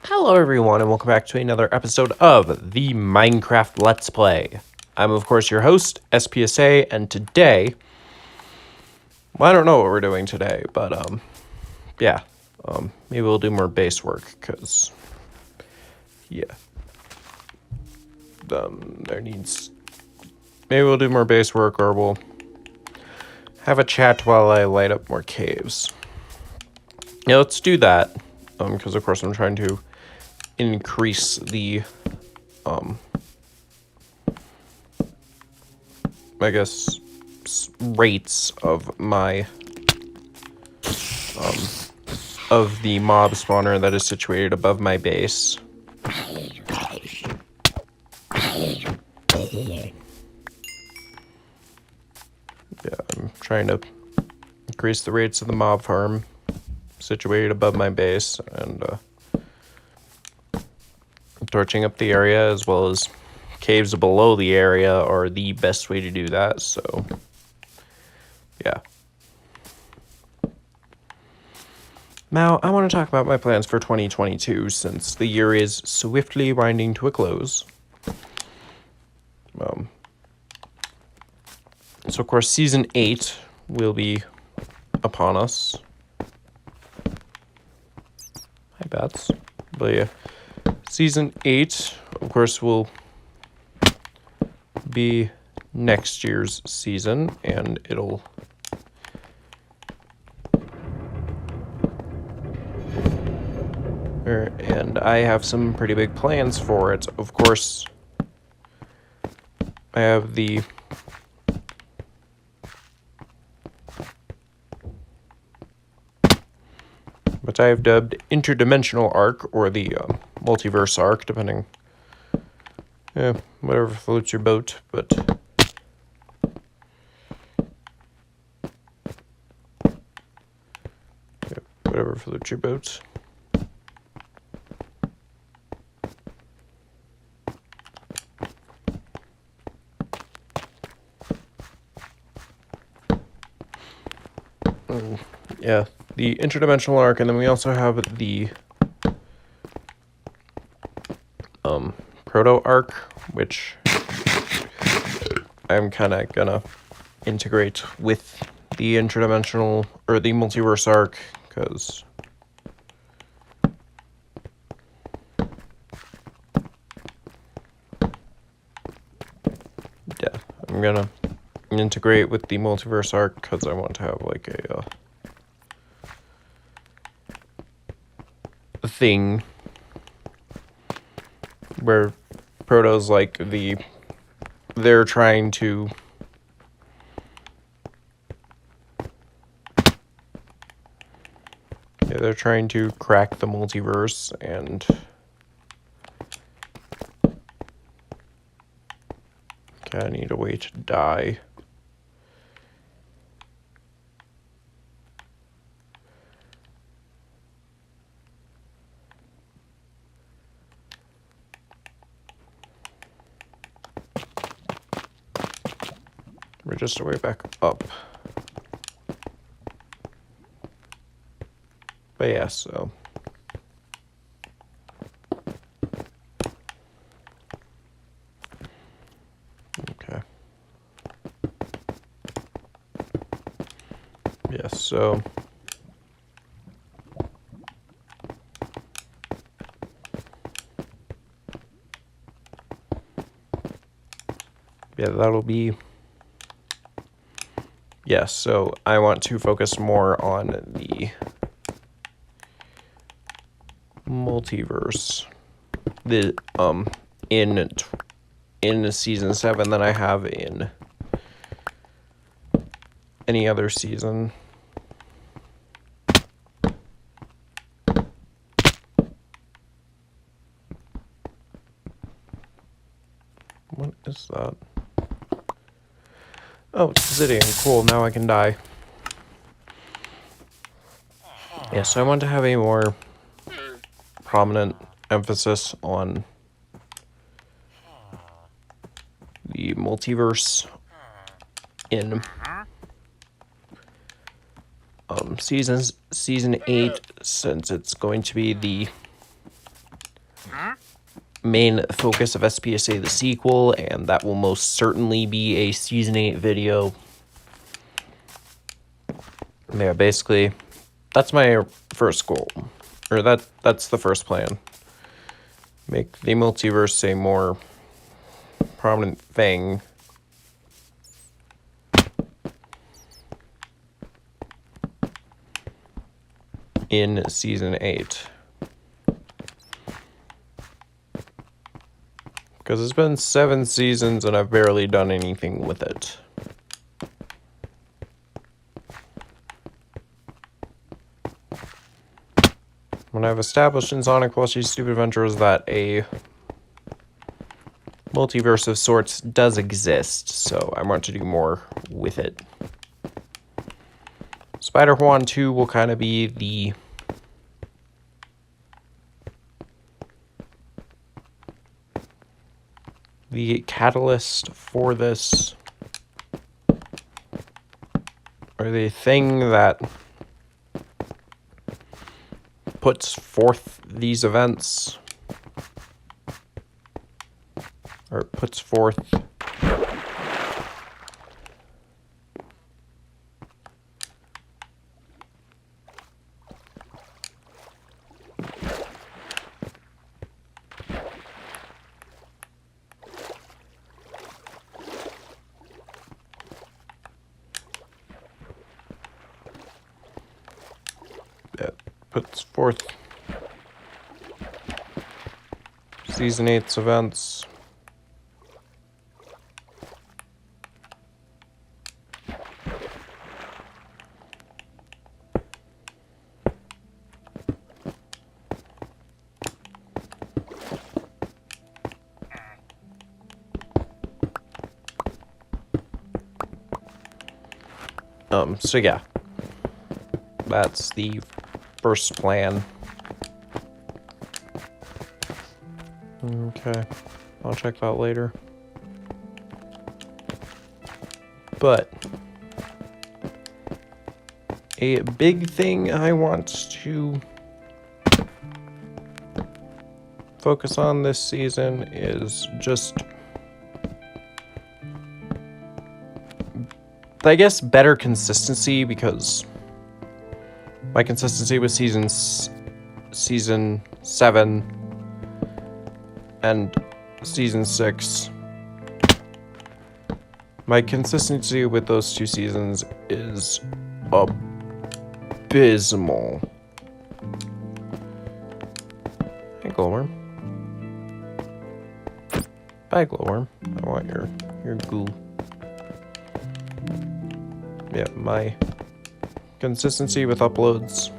Hello everyone and welcome back to another episode of the Minecraft Let's Play. I'm of course your host, SPSA, and today, well, I don't know what we're doing today, but yeah, maybe we'll do more base work, because, yeah, maybe we'll do more base work, or we'll have a chat while I light up more caves. Yeah, let's do that, because of course I'm trying to increase the, I guess, rates of my, of the mob spawner that is situated above my base. Yeah, I'm trying to increase the rates of the mob farm situated above my base, and torching up the area as well as caves below the area are the best way to do that, so yeah. Now, I want to talk about my plans for 2022 since the year is swiftly winding to a close. So, of course, Season 8 will be upon us. Hi, Bats. But yeah, Season 8, of course, will be next year's season, and it'll... And I have some pretty big plans for it. Of course, I have the... what I have dubbed interdimensional arc, or the multiverse arc, depending... yeah, whatever floats your boat, but... yeah, whatever floats your boat. Yeah, the interdimensional arc, and then we also have the proto arc, which I'm kind of gonna integrate with the interdimensional or the multiverse arc, because yeah, I'm gonna integrate with the multiverse arc because I want to have like a thing where Proto's like they're trying to crack the multiverse, and I need a way to die. We're just a way back up. But yeah, so... okay. Yeah, so... yeah, that'll be... yeah, so I want to focus more on the multiverse in season 7 than I have in any other season. What is that? Oh, it's obsidian. Cool, now I can die. Yeah, so I want to have a more prominent emphasis on the multiverse in season 8, since it's going to be the main focus of SPSA the sequel, and that will most certainly be a Season 8 video. Yeah, basically, that's my first goal. Or that's the first plan. Make the multiverse a more prominent thing. In Season 8. Because it's been 7 seasons and I've barely done anything with it. When I've established in Sonic Plushy's Stupid Adventures that a multiverse of sorts does exist, so I want to do more with it. Spider-Juan 2 will kind of be the catalyst for this, or the thing that puts forth these events, or puts forth Season 8's events. So yeah, that's the first plan. Okay, I'll check that later. But a big thing I want to focus on this season is just, I guess, better consistency, because my consistency with season 7 and season 6, my consistency with those 2 seasons is abysmal. Hey, Glowworm. Bye, Glowworm. I want your goo. Yeah, my consistency with uploads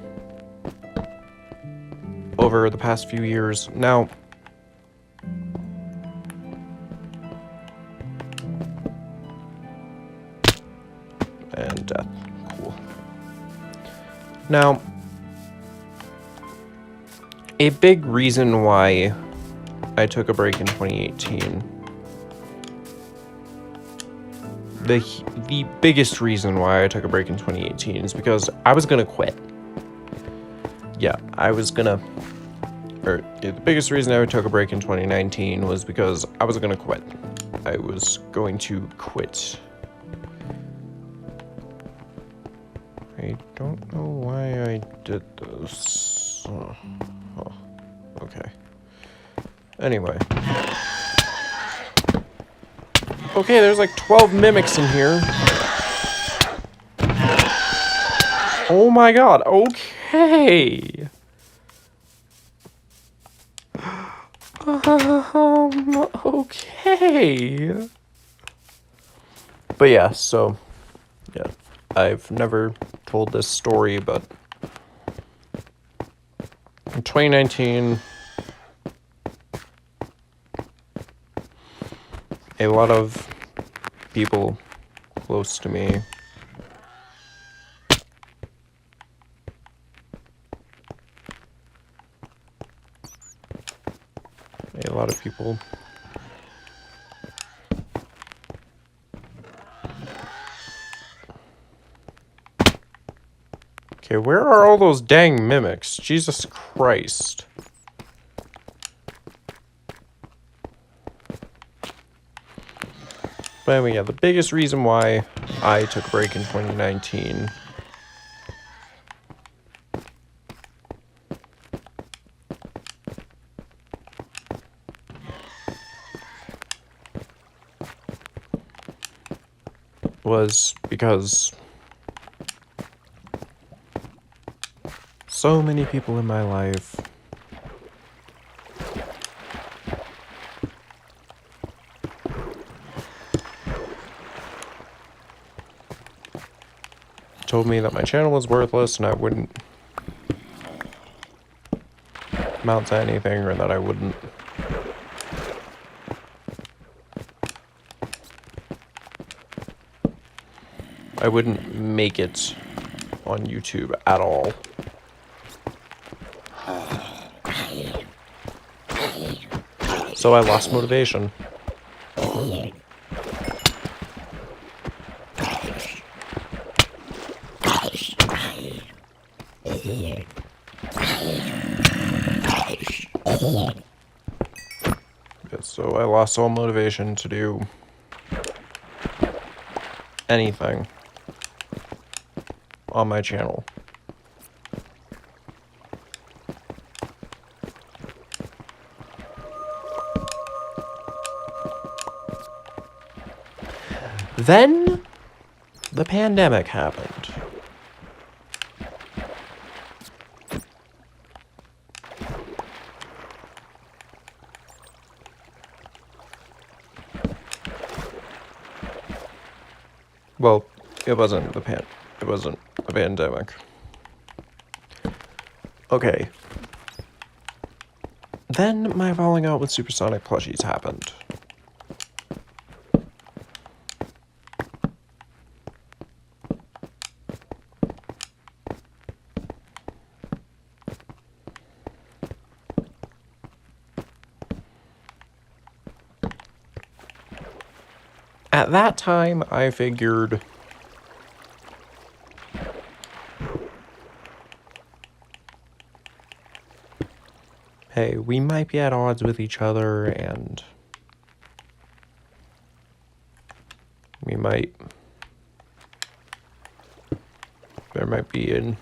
over the past few years. Now, and death. Cool. Now, a big reason why I took a break in 2018, the biggest reason why I took a break in 2018 is because I was gonna quit. Yeah, the biggest reason I took a break in 2019 was because I was gonna quit. I was going to quit. I don't know why I did this. Oh, okay. Anyway. Okay, there's like 12 mimics in here. Oh my god, okay. Okay. But yeah, so, yeah. I've never told this story, but in 2019, a lot of people close to me Okay, where are all those dang mimics? Jesus Christ. But anyway, yeah, the biggest reason why I took a break in 2019 was because so many people in my life told me that my channel was worthless and I wouldn't amount to anything, or that I wouldn't make it on YouTube at all. So I lost motivation. So I lost all motivation to do anything on my channel. Then the pandemic happened. Well, it wasn't the pandemic. Okay. Then my falling out with Supersonic plushies happened. At that time, I figured hey, we might be at odds with each other, and there might be an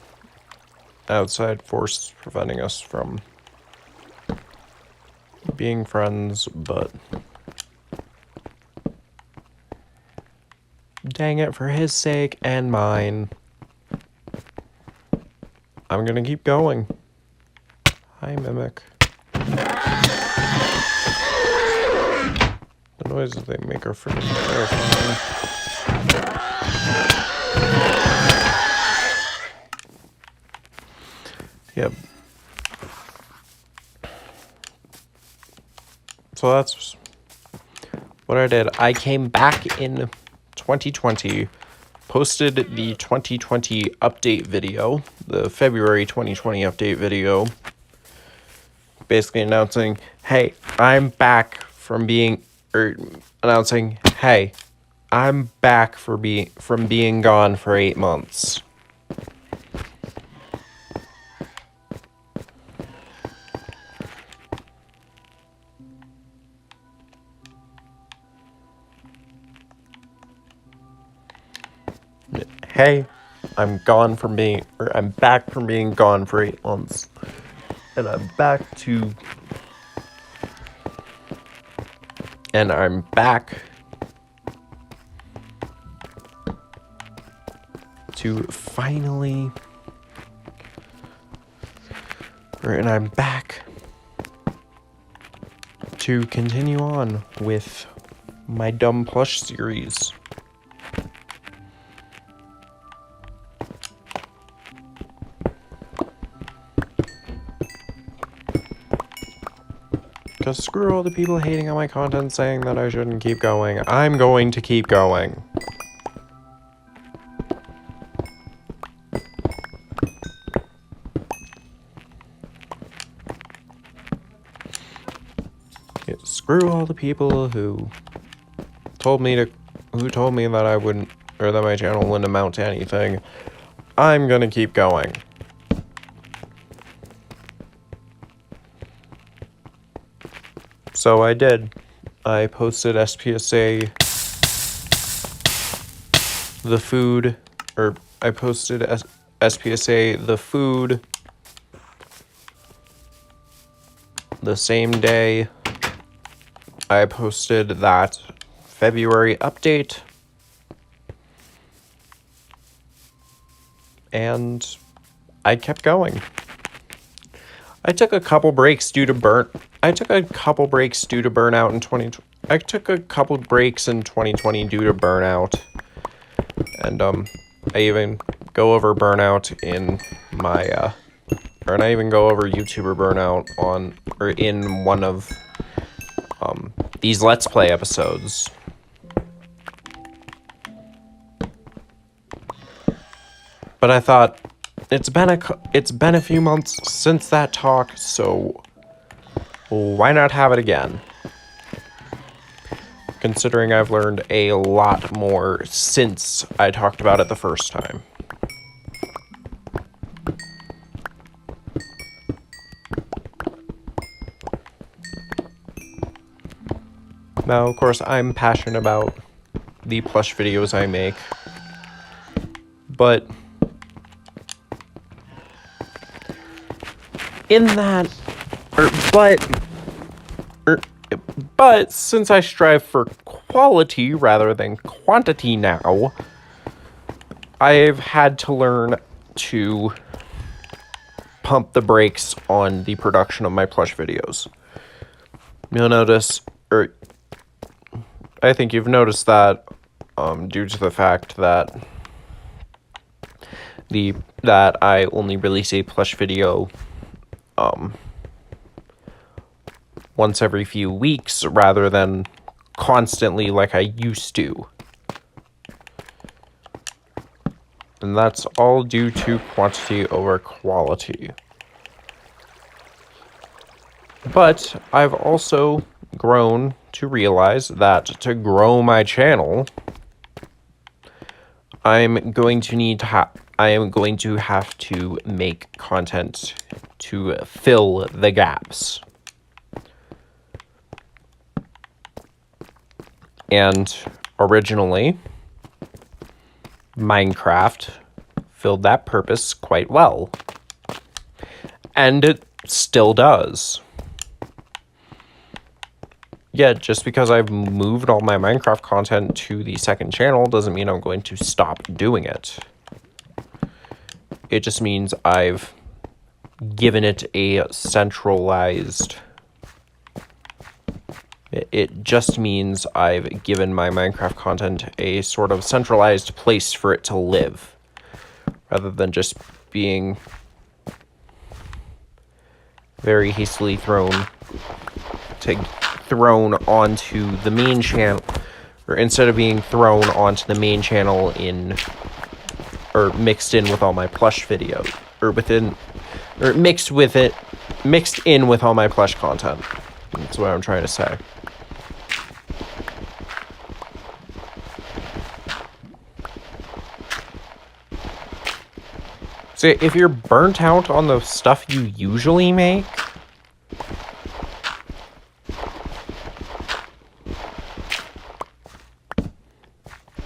outside force preventing us from being friends, but dang it, for his sake and mine, I'm gonna keep going. Hi, Mimic. The noises they make are freaking terrifying. Yep. So that's what I did. I came back in 2020, posted the 2020 update video, the February 2020 update video, basically announcing, hey, I'm back from being, announcing, hey, I'm back from being gone for 8 months. Hey, I'm back from being gone for 8 months. And I'm back to finally, and I'm back to continue on with my dumb plush series. Because screw all the people hating on my content saying that I shouldn't keep going. I'm going to keep going. Yeah, screw all the people who told me that I wouldn't, or that my channel wouldn't amount to anything. I'm gonna keep going. So I did. I posted SPSA the food, or I posted SPSA the food the same day I posted that February update. And I kept going. I took a couple breaks due to burnout in 2020. I took a couple breaks in 2020 due to burnout. And I even go over burnout in my and I even go over YouTuber burnout in one of these Let's Play episodes. But I thought it's been a few months since that talk, so why not have it again? Considering I've learned a lot more since I talked about it the first time. Now, of course, I'm passionate about the plush videos I make, but but since I strive for quality rather than quantity now, I've had to learn to pump the brakes on the production of my plush videos. You'll notice, I think you've noticed that due to the fact that I only release a plush video once every few weeks rather than constantly like I used to. And that's all due to quantity over quality. But I've also grown to realize that to grow my channel, I am going to have to make content to fill the gaps. And originally, Minecraft filled that purpose quite well. And it still does. Yet, just because I've moved all my Minecraft content to the second channel doesn't mean I'm going to stop doing it. It just means I've given it a centralized... It just means I've given my Minecraft content a sort of centralized place for it to live, rather than just being very hastily thrown onto the main channel, or instead of being thrown onto the main channel mixed in with all my plush videos, mixed in with all my plush content. That's what I'm trying to say. So if you're burnt out on the stuff you usually make,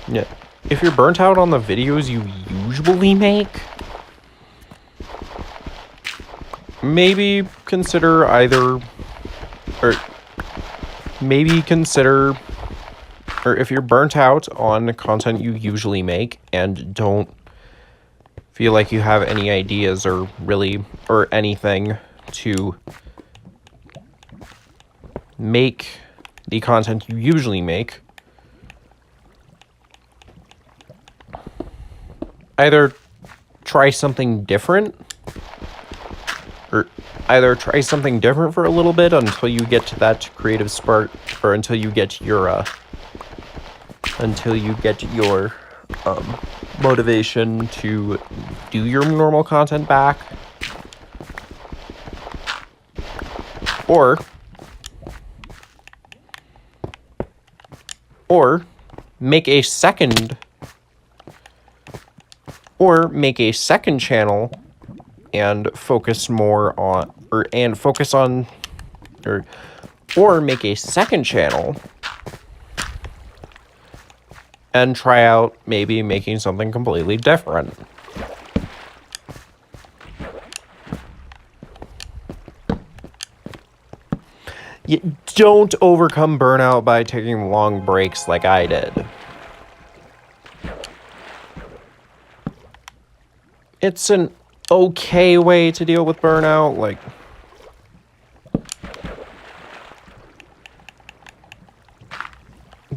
yeah, if you're burnt out on the videos you usually make, maybe consider if you're burnt out on the content you usually make and don't feel like you have any ideas or anything to make the content you usually make, either try something different for a little bit until you get to that creative spark, or until you get your motivation to do your normal content back, or make a second channel and focus more on or make a second channel and try out maybe making something completely different. You don't overcome burnout by taking long breaks like I did. It's an okay way to deal with burnout, like...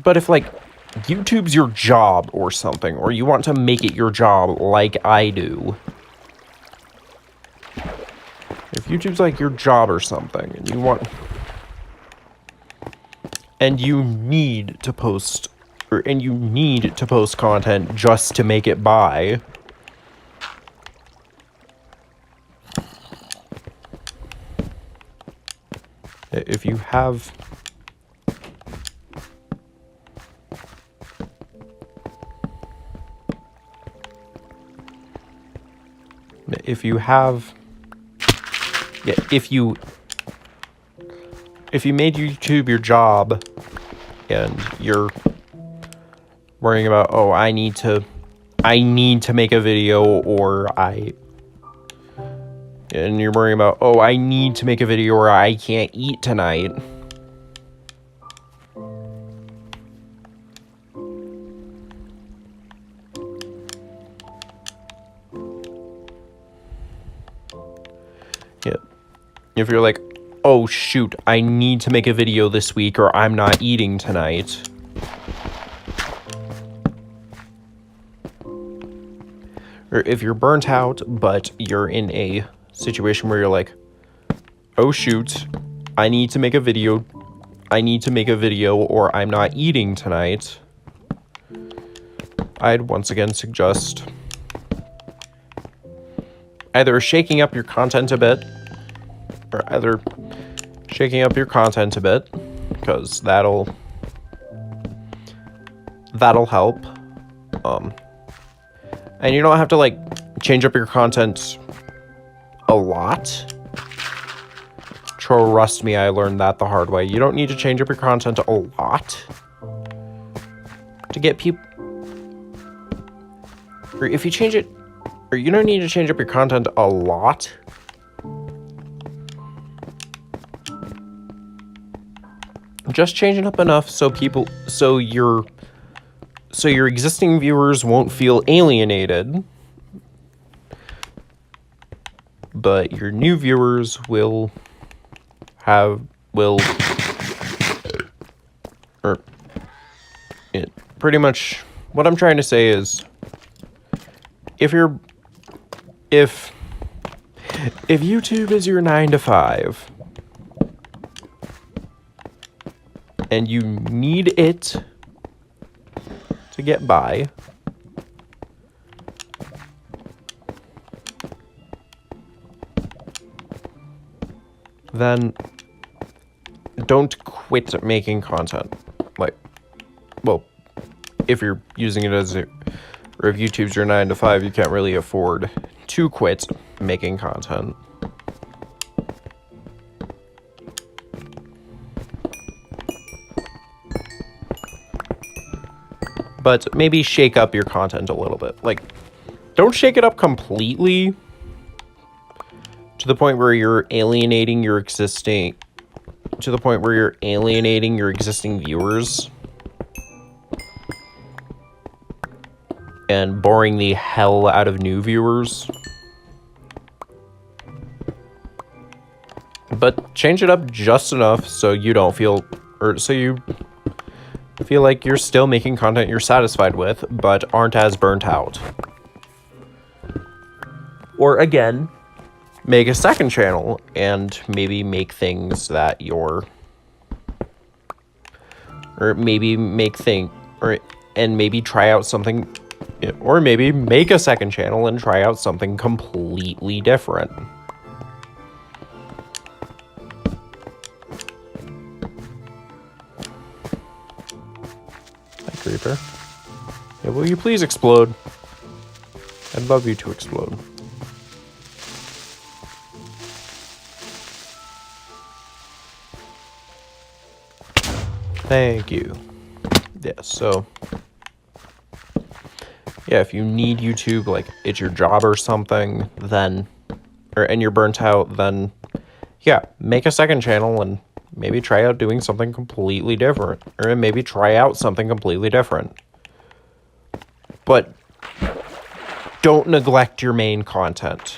But if, like, YouTube's your job or something, or you want to make it your job like I do... If YouTube's, like, your job or something, and you want... And you need to post... And you need to post content just to make it by... If you have... If you have... Yeah, if you made YouTube your job and you're worrying about, oh, I need to make a video, or and you're worrying about, oh, I need to make a video or I can't eat tonight. Yeah. If you're like, oh shoot, I need to make a video this week or I'm not eating tonight. Or if you're burnt out, but you're in a situation where you're like, oh shoot, I need to make a video or I'm not eating tonight. I'd once again suggest either shaking up your content a bit, because that'll help. And you don't have to, like, change up your content a lot. Trust me, I learned that the hard way. You don't need to change up your content a lot to get people... Or if you change it... Or you don't need to change up your content a lot. Just change it up enough so your existing viewers won't feel alienated, but your new viewers will pretty much what I'm trying to say is, if YouTube is your 9 to 5 and you need it to get by, then don't quit making content. Like, well, if you're using it as or if YouTube's your 9 to 5, you can't really afford to quit making content. But maybe shake up your content a little bit. Like, don't shake it up completely to the point where you're alienating your existing viewers and boring the hell out of new viewers. But change it up just enough so you don't feel, or so you feel like you're still making content you're satisfied with, but aren't as burnt out. Or again, make a second channel and maybe make things that you're, or maybe make things, and maybe try out something, or maybe make a second channel and try out something completely different. Creeper. Yeah, will you please explode? I'd love you to explode. Thank you. Yeah, so yeah, if you need YouTube, like it's your job or something, then, and you're burnt out, then yeah, make a second channel and maybe try out doing something completely different, or maybe try out something completely different. But don't neglect your main content.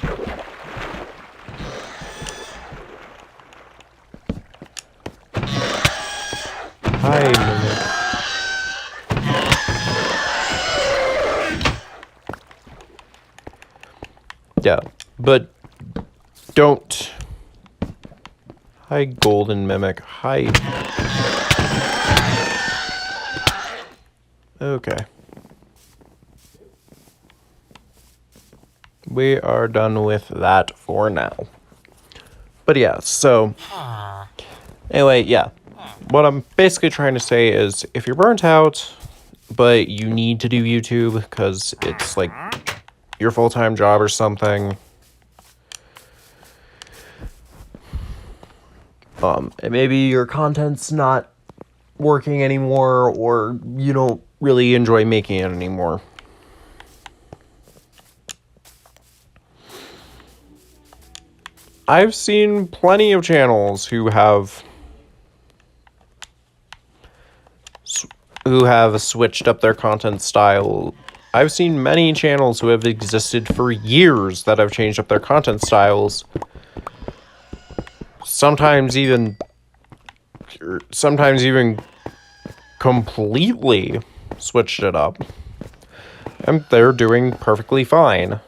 Hi, Mimic. Yeah, but don't. Hi, Golden Mimic. Hi. Okay. We are done with that for now. But yeah, so anyway, yeah. What I'm basically trying to say is if you're burnt out, but you need to do YouTube because it's like your full-time job or something, and maybe your content's not working anymore, or you don't really enjoy making it anymore. I've seen plenty of channels who have switched up their content style. I've seen many channels who have existed for years that have changed up their content styles. Sometimes even completely switched it up. And they're doing perfectly fine.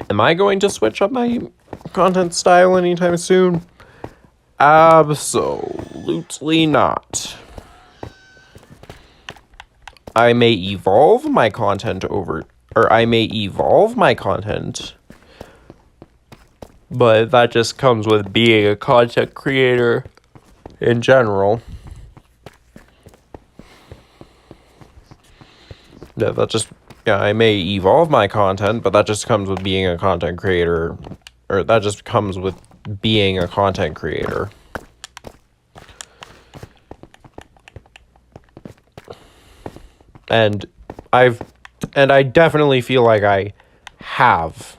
Am I going to switch up my content style anytime soon? Absolutely not. I may evolve my content but that just comes with being a content creator in general. I may evolve my content, but that just comes with being a content creator, or that just comes with being a content creator. And I definitely feel like I have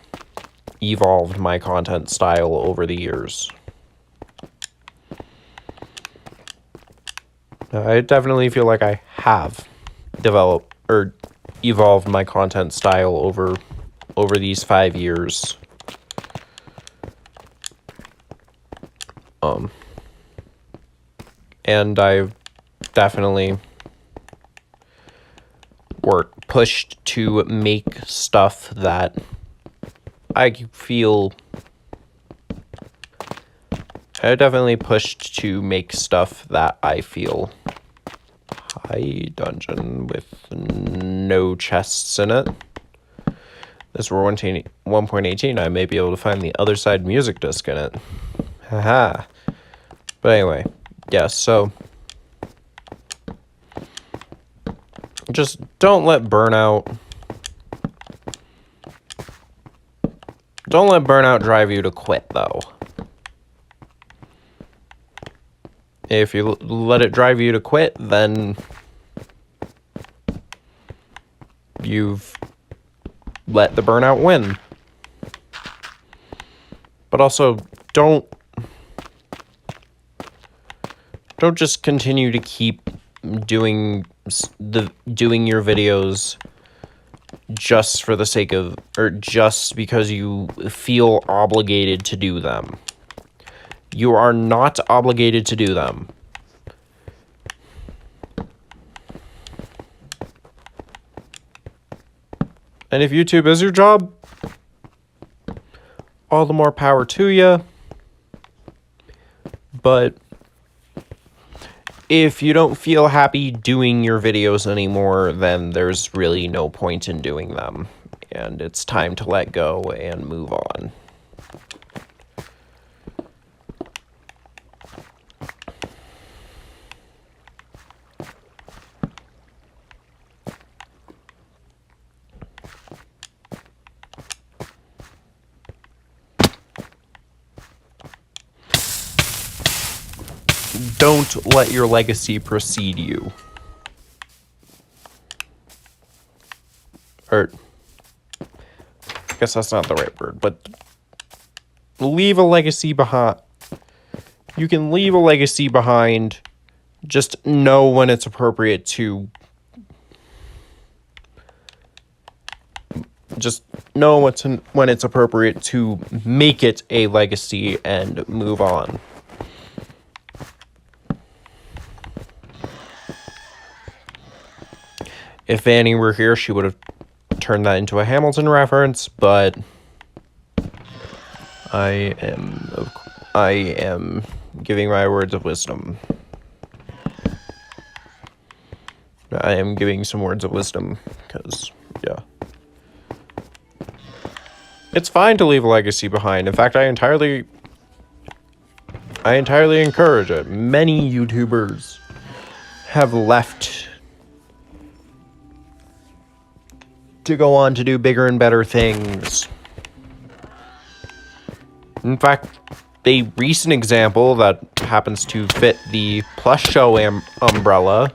evolved my content style over the years. I definitely feel like I have developed or evolved my content style over these 5 years. And I've definitely pushed to make stuff that I definitely pushed to make stuff that I feel. High dungeon with no chests in it. This were 1.18. I may be able to find the other side music disc in it. Haha. But anyway, yeah, so just don't let burnout drive you to quit, though. If you let it drive you to quit, then you've let the burnout win. But also, don't just continue to keep doing your videos just for the sake of, or just because you feel obligated to do them. You are not obligated to do them. And if YouTube is your job, all the more power to you. But if you don't feel happy doing your videos anymore, then there's really no point in doing them. And it's time to let go and move on. Don't let your legacy precede you. or I guess that's not the right word, but leave a legacy behind. You can leave a legacy behind. Just know when it's appropriate to. Just know when it's appropriate to make it a legacy and move on. If Annie were here, she would have turned that into a Hamilton reference, but I am giving my words of wisdom. I am giving some words of wisdom because, yeah. It's fine to leave a legacy behind. In fact, I entirely encourage it. Many YouTubers have left to go on to do bigger and better things. In fact, a recent example that happens to fit the Plus Show umbrella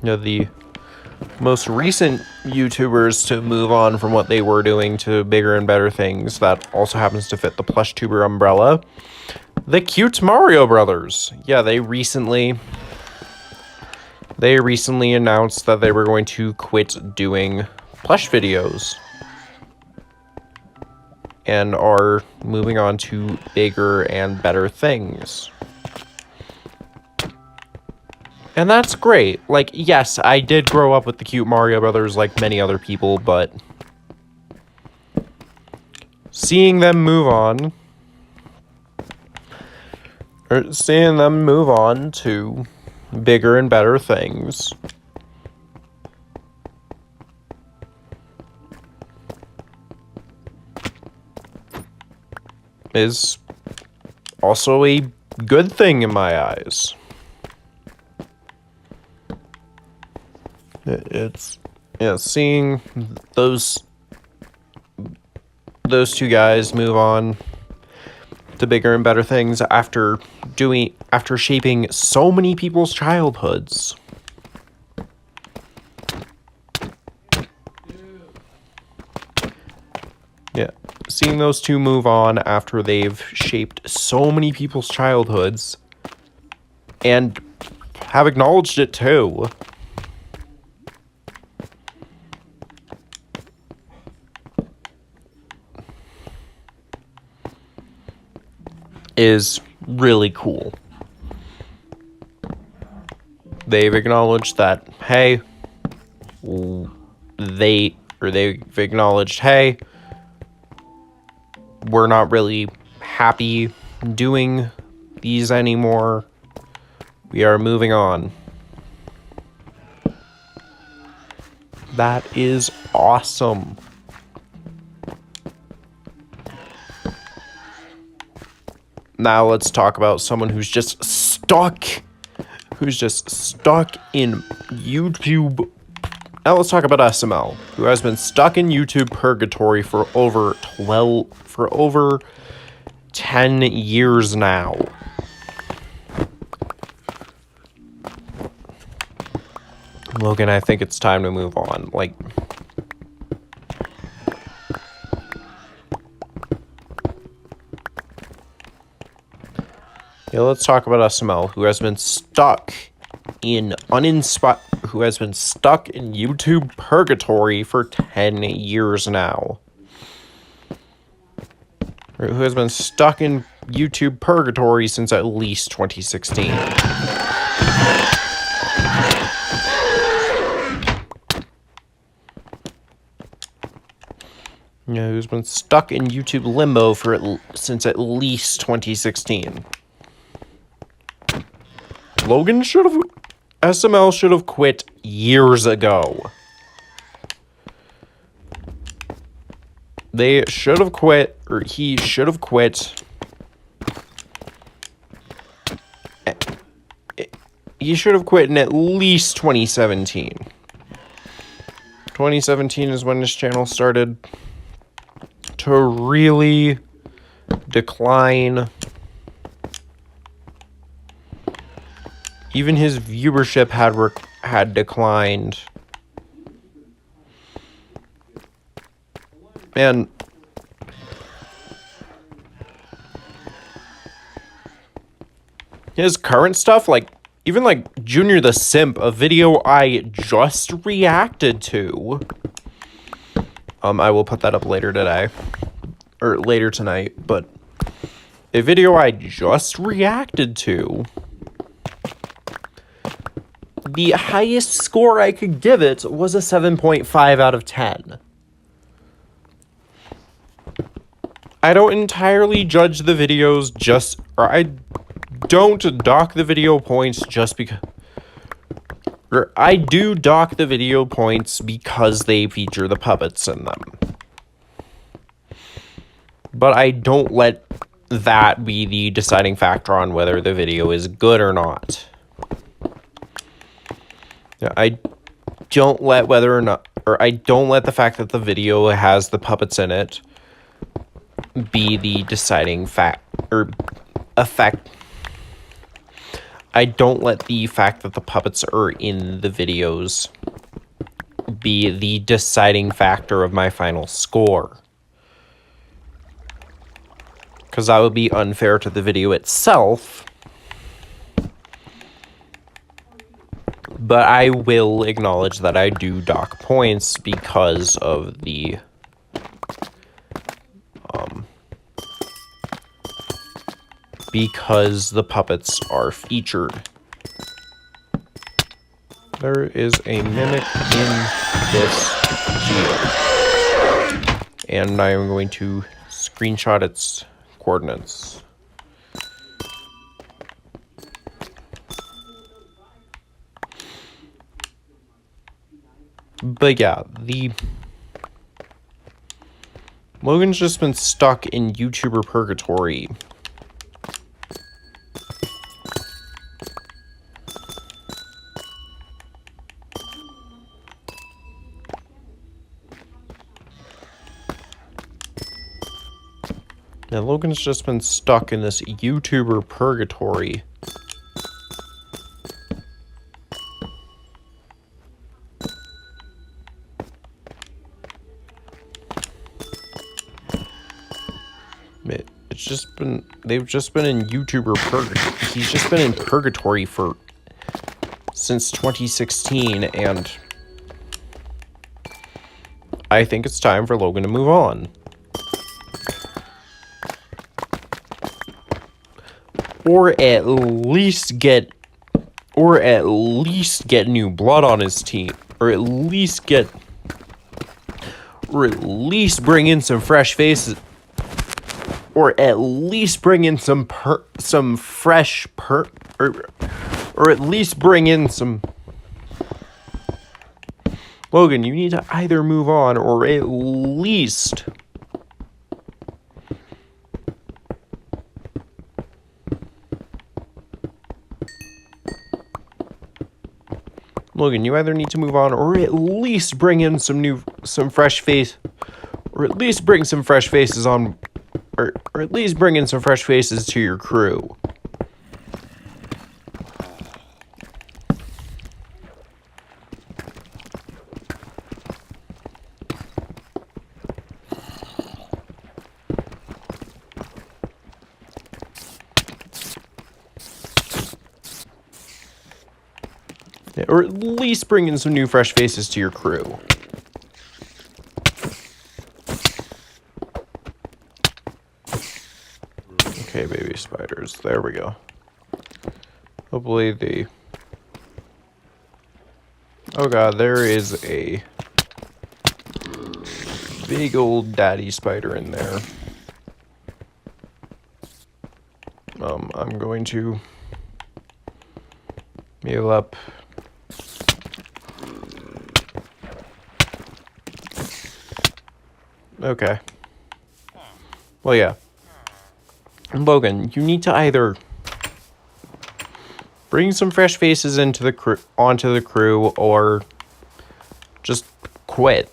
the most recent YouTubers to move on from what they were doing to bigger and better things that also happens to fit the PlushTuber umbrella. The Cute Mario Brothers. Yeah, they recently announced that they were going to quit doing plush videos and are moving on to bigger and better things. And that's great. Like, yes, I did grow up with the Cute Mario Brothers like many other people, but seeing them move on to bigger and better things is also a good thing in my eyes. It's seeing those two guys move on to bigger and better things after shaping so many people's childhoods. Yeah, seeing those two move on after they've shaped so many people's childhoods and have acknowledged it too. Is really cool. They've acknowledged that, hey, they've acknowledged, hey, we're not really happy doing these anymore. We are moving on. That is awesome. Now let's talk about someone who's just stuck in YouTube. Now let's talk about SML, who has been stuck in YouTube purgatory for over 10 years now. Logan, I think it's time to move on. Yeah, let's talk about SML, who has been stuck in YouTube purgatory for 10 years now. Or who has been stuck in YouTube purgatory since at least 2016. Yeah, who's been stuck in YouTube limbo since at least 2016. SML should have quit years ago. They should have quit, or he should have quit. He should have quit in at least 2017. 2017 is when his channel started to really decline. Even his viewership had declined. And his current stuff, like, even like Junior the Simp, a video I just reacted to. I will put that up later today. Or later tonight, but a video I just reacted to, the highest score I could give it was a 7.5 out of 10. I don't entirely judge the videos or I don't dock the video points just because, or I do dock the video points because they feature the puppets in them. But I don't let that be the deciding factor on whether the video is good or not. I don't let I don't let the fact that the video has the puppets in it be the deciding effect. I don't let the fact that the puppets are in the videos be the deciding factor of my final score. Because that would be unfair to the video itself. But I will acknowledge that I do dock points because of the because the puppets are featured. There is a mimic in this geo, and I am going to screenshot its coordinates. But yeah, Logan's just been stuck in YouTuber purgatory. Yeah, Logan's just been stuck in this YouTuber purgatory. They've just been in YouTuber purgatory. He's just been in purgatory since 2016, and I think it's time for Logan to move on. Or at least get new blood on his team. Or at least bring in some fresh faces. Or at least bring in some fresh or at least bring in some. Logan, you need to either move on or at least Logan, you either need to move on or at least bring in some fresh face, or at least bring some fresh faces on, or at least bring in some fresh faces to your crew. Yeah, or at least bring in some new fresh faces to your crew. Okay, baby spiders. There we go. Hopefully the... Oh god, there is a big old daddy spider in there. I'm going to heal up. Okay. Well, yeah. Logan, you need to either bring some fresh faces onto the crew, or just quit.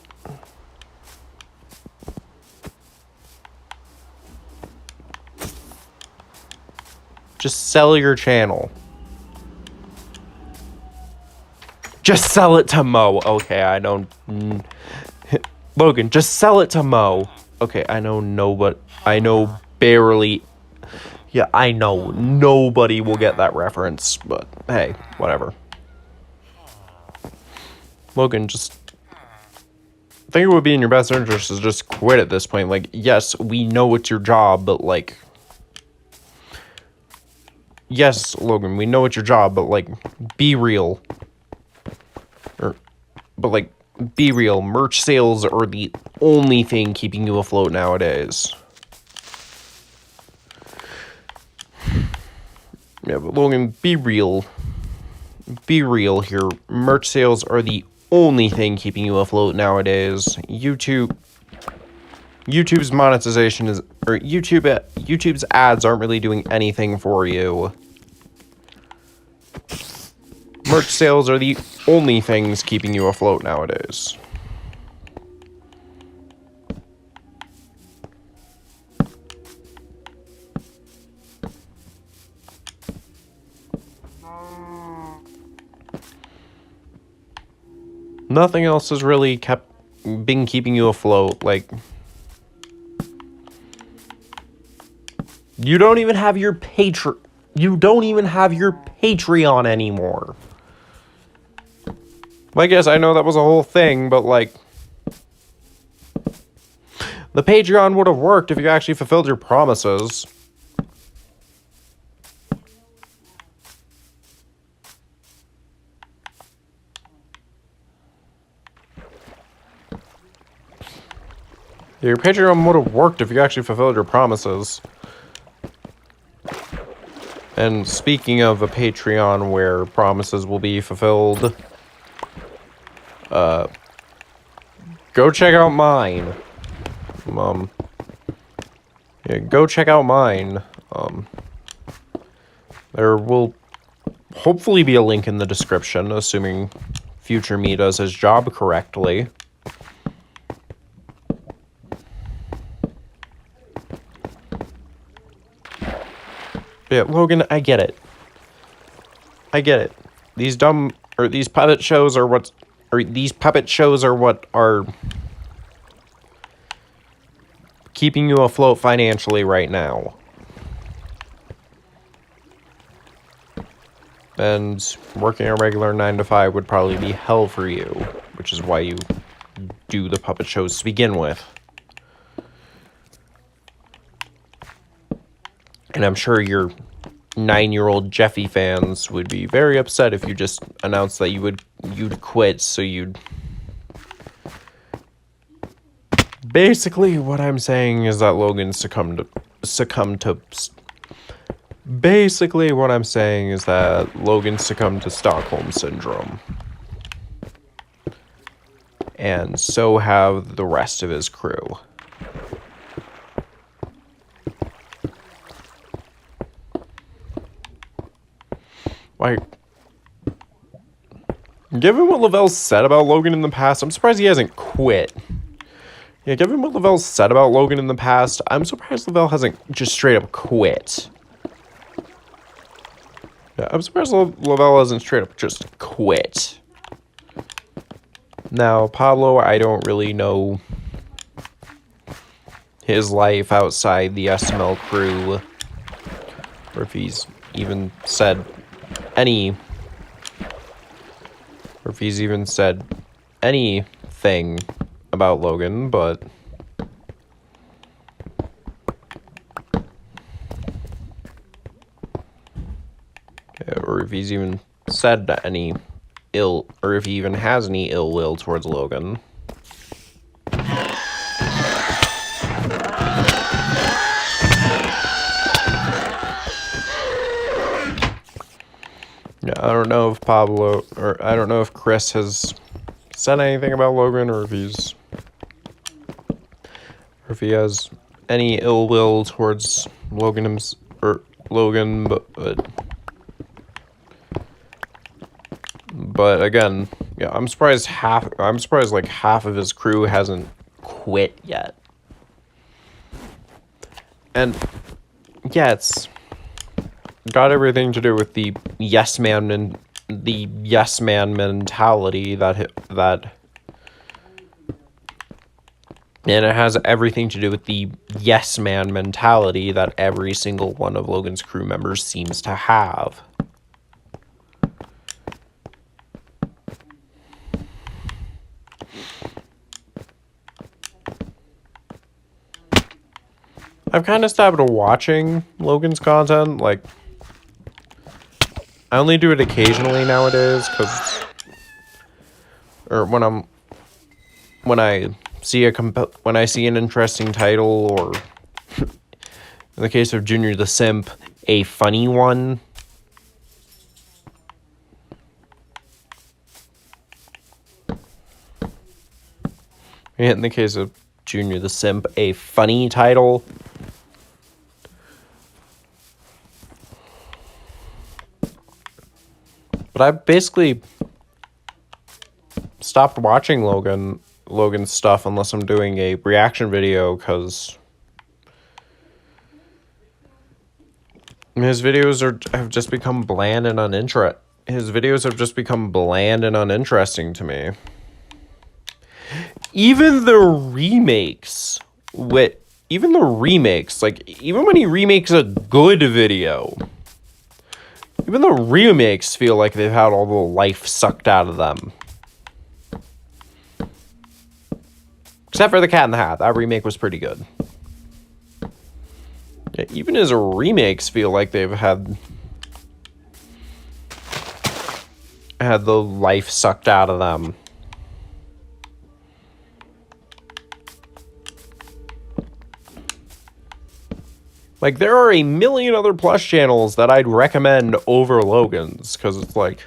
Just sell your channel. Just sell it to Mo. Okay, I don't... Logan, just sell it to Mo. Okay, I know barely... Yeah, I know nobody will get that reference, but hey, whatever. Logan, just... I think it would be in your best interest to just quit at this point. Like, yes, we know it's your job, but like... Yes, Logan, we know it's your job, but like, be real. But like, be real. Merch sales are the only thing keeping you afloat nowadays. Yeah, but Logan, be real. Be real here. Merch sales are the only thing keeping you afloat nowadays. YouTube's monetization is, or YouTube's ads aren't really doing anything for you. Merch sales are the only things keeping you afloat nowadays. Nothing else has really been keeping you afloat. Like, you don't even have your Patreon anymore. I guess I know that was a whole thing, but like, the Patreon would have worked if you actually fulfilled your promises. Your Patreon would have worked if you actually fulfilled your promises. And speaking of a Patreon where promises will be fulfilled, go check out mine. Yeah, go check out mine. There will hopefully be a link in the description, assuming future me does his job correctly. Yeah, Logan, I get it. These puppet shows are what are keeping you afloat financially right now. And working a regular 9 to 5 would probably be hell for you, which is why you do the puppet shows to begin with. And I'm sure your 9-year-old Jeffy fans would be very upset if you just announced that you'd quit, so you'd... Basically, what I'm saying is that Logan succumbed to... Basically, what I'm saying is that Logan succumbed to Stockholm Syndrome. And so have the rest of his crew. Like, given what Lavelle's said about Logan in the past, I'm surprised he hasn't quit. Yeah, given what Lavelle said about Logan in the past, I'm surprised Lavelle hasn't just straight up quit. Yeah, I'm surprised Lavelle hasn't straight up just quit. Now, Pablo, I don't really know his life outside the SML crew, or if he's even said anything about Logan, but or if he's even said any ill, or if he even has any ill will towards Logan. Yeah, I don't know if I don't know if Chris has said anything about Logan, or if he has any ill will towards Logan, but again, yeah, I'm surprised like half of his crew hasn't quit yet. And yeah, it's got everything to do with the yes man the yes man mentality and it has everything to do with the yes man mentality that every single one of Logan's crew members seems to have. I've kind of stopped watching Logan's content. Like, I only do it occasionally nowadays, or when I see an interesting title, or in the case of Junior the Simp, a funny one. In the case of Junior the Simp, a funny title. But I basically stopped watching Logan's stuff unless I'm doing a reaction video, because his videos have just become bland and uninteresting. His videos have just become bland and uninteresting to me. Even the remakes, like, even when he remakes a good video, even the remakes feel like they've had all the life sucked out of them. Except for The Cat in the Hat. That remake was pretty good. Yeah, even his remakes feel like they've had the life sucked out of them. Like, there are a million other Plus channels that I'd recommend over Logan's, because it's like,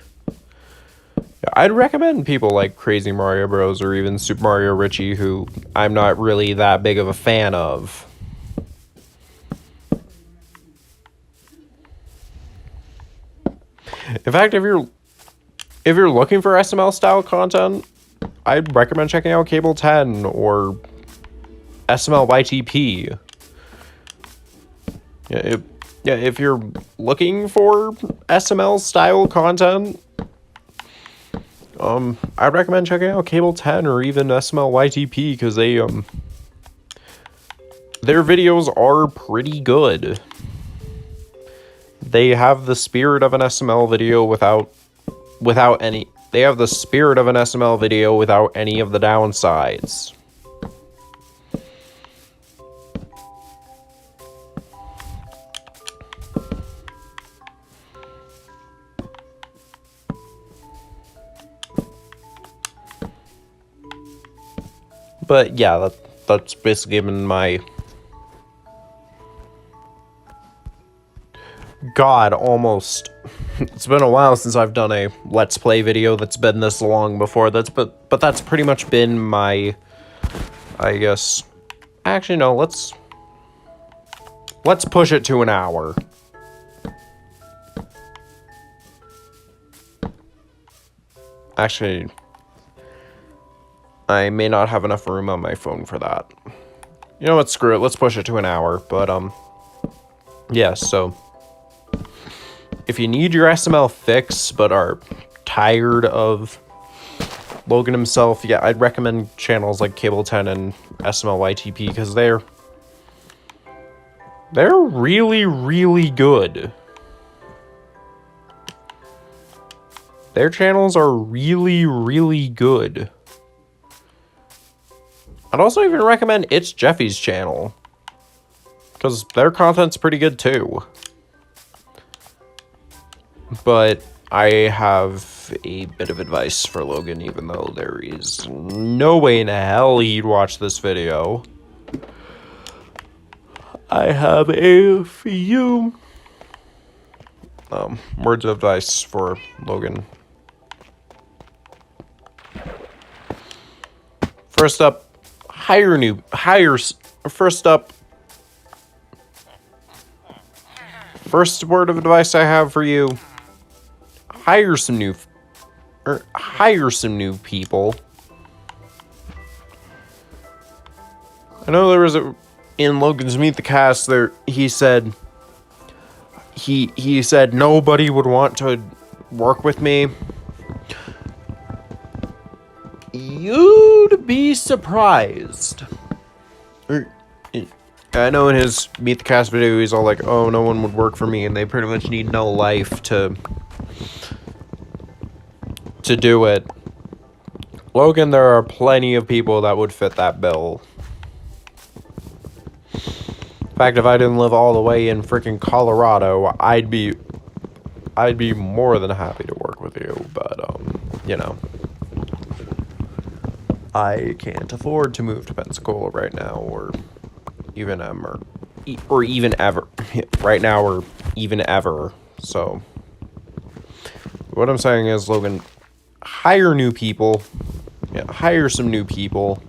I'd recommend people like Crazy Mario Bros. Or even Super Mario Richie, who I'm not really that big of a fan of. In fact, if you're looking for SML style content, I'd recommend checking out Cable 10 or SML YTP. If you're looking for SML style content, I'd recommend checking out Cable 10 or even SML YTP, because their videos are pretty good. They have the spirit of an SML video without any. They have the spirit of an SML video without any of the downsides. But yeah, that's basically been my... God, almost. It's been a while since I've done a Let's Play video that's been this long before. But that's pretty much been my... I guess... Actually, no, let's push it to an hour. Actually... I may not have enough room on my phone for that. You know what, screw it, let's push it to an hour. But, yeah, so... if you need your SML fix, but are tired of Logan himself, yeah, I'd recommend channels like Cable 10 and SML YTP, because they're really, really good. Their channels are really, really good. I'd also even recommend It's Jeffy's channel, because their content's pretty good too. But I have a bit of advice for Logan, even though there is no way in hell he'd watch this video. I have a few words of advice for Logan. First word of advice I have for you: hire some new people. I know there was in Logan's Meet the Cast there, he said nobody would want to work with me, you'd be surprised. I know in his Meet the Cast video, he's all like, oh, no one would work for me, and they pretty much need no life to do it. Logan, there are plenty of people that would fit that bill. In fact, if I didn't live all the way in freaking Colorado, I'd be more than happy to work with you, but, you know, I can't afford to move to Pensacola right now, or even even ever. Right now, or even ever. So, what I'm saying is, Logan, hire new people. Yeah, hire some new people.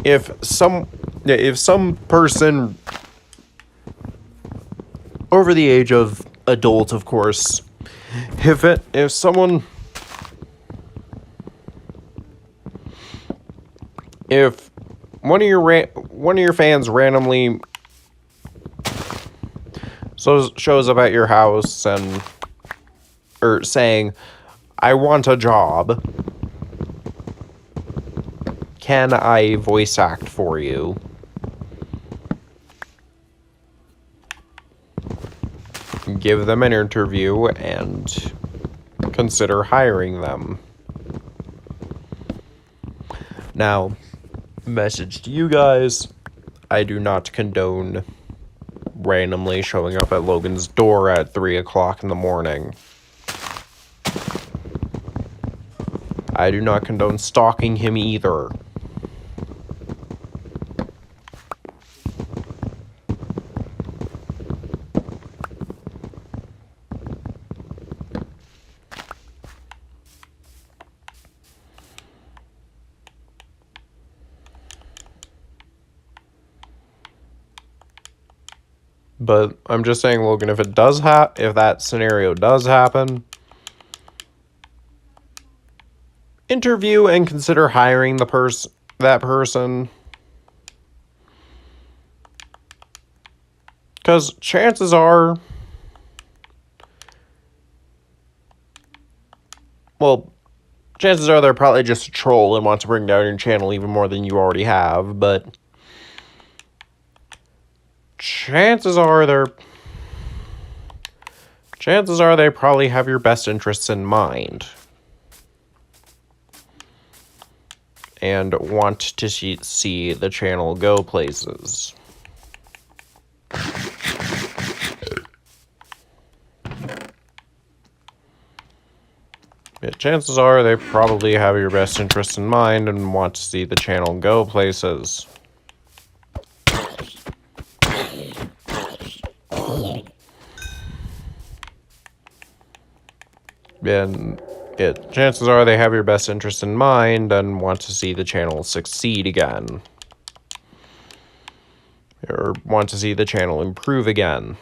If some person over the age of adult, of course, if someone, if one of your fans randomly shows up at your house or saying, I want a job, can I voice act for you? Give them an interview and consider hiring them. Now, message to you guys, I do not condone randomly showing up at Logan's door at 3 o'clock in the morning. I do not condone stalking him either. But I'm just saying, Logan, if it does if that scenario does happen, interview and consider hiring that person. Because chances are, they're probably just a troll and want to bring down your channel even more than you already have, but chances are they probably have your best interests in mind and want to see the channel go places. Yeah, chances are they probably have your best interests in mind and want to see the channel go places. And chances are they have your best interest in mind and want to see the channel succeed again. Or want to see the channel improve again.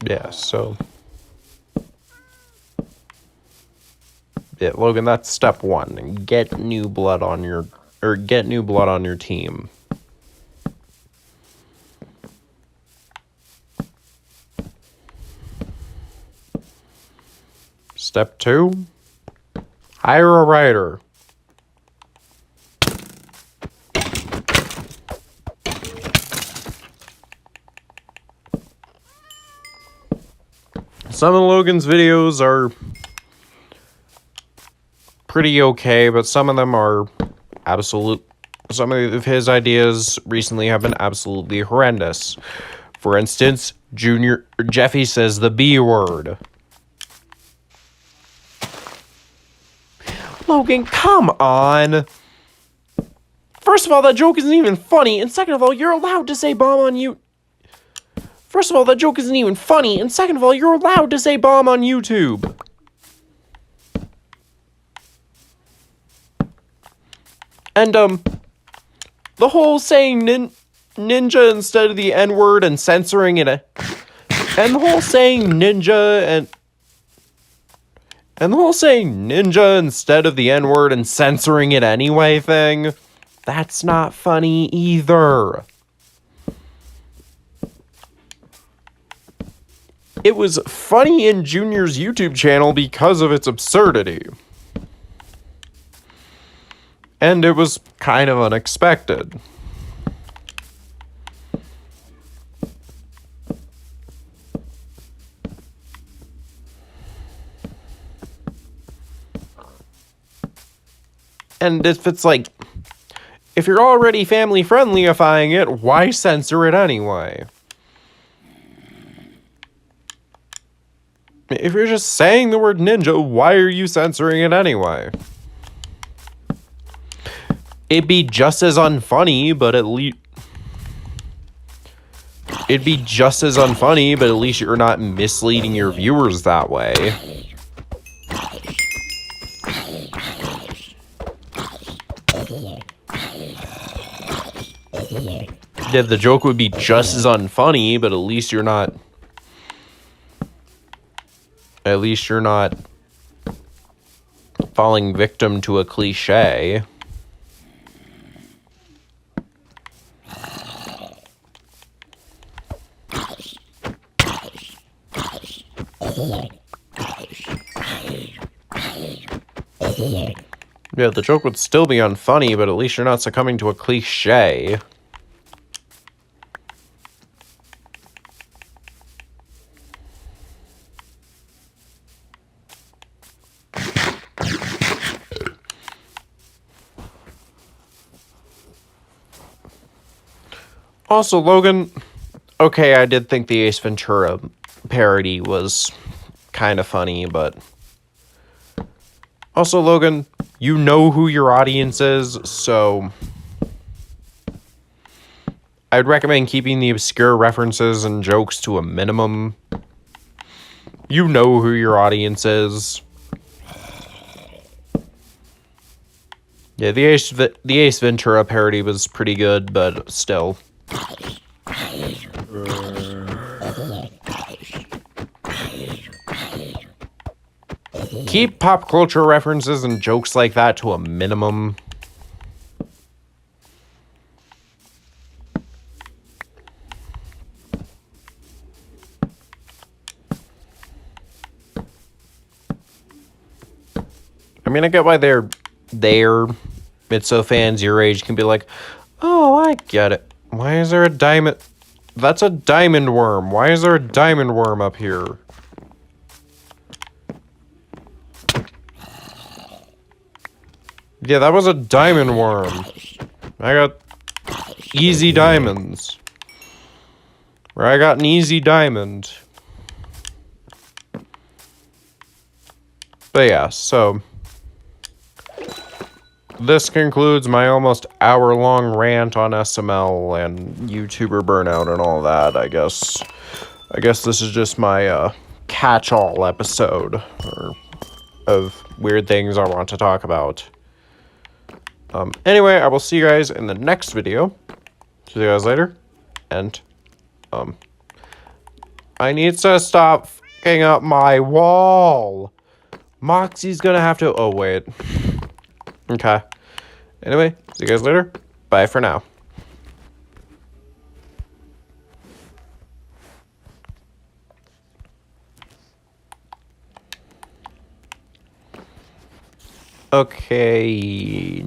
Yeah, so yeah, Logan, that's step one. Get new blood on your team. Step two, hire a writer. Some of Logan's videos are pretty okay, but some of them are some of his ideas recently have been absolutely horrendous. For instance, Jeffy says the B word. Logan, come on! First of all, that joke isn't even funny, and second of all, you're allowed to say bomb on you. First of all, that joke isn't even funny, and second of all, you're allowed to say bomb on YouTube. And, the whole saying ninja instead of the N-word and censoring it, and the whole saying ninja and the whole saying ninja instead of the N-word and censoring it anyway thing, that's not funny either. It was funny in Junior's YouTube channel because of its absurdity. And it was kind of unexpected. And if it's like, if you're already family-friendlyifying it, why censor it anyway? If you're just saying the word ninja, why are you censoring it anyway? It'd be just as unfunny, but at least... It'd be just as unfunny, but at least you're not misleading your viewers that way. Yeah, the joke would be just as unfunny, but at least you're not... At least you're not falling victim to a cliche. Yeah, the joke would still be unfunny, but at least you're not succumbing to a cliche. Also, Logan, okay, I did think the Ace Ventura parody was kind of funny, but... Also, Logan, you know who your audience is, so... I'd recommend keeping the obscure references and jokes to a minimum. You know who your audience is. Yeah, the Ace Ventura parody was pretty good, but still. Keep pop culture references and jokes like that to a minimum. I mean, I get why they're there. Mitso fans your age can be like, oh, I get it. Why is there a diamond? That's a diamond worm. Why is there a diamond worm up here? Yeah, that was a diamond worm. I got easy diamonds. Or I got an easy diamond. But yeah, so... This concludes my almost hour-long rant on SML and YouTuber burnout and all that, I guess. I guess this is just my catch-all episode of weird things I want to talk about. Anyway, I will see you guys in the next video. See you guys later. And, I need to stop fucking up my wall. Moxie's gonna have to... Oh, wait. Okay. Anyway, see you guys later. Bye for now. Okay.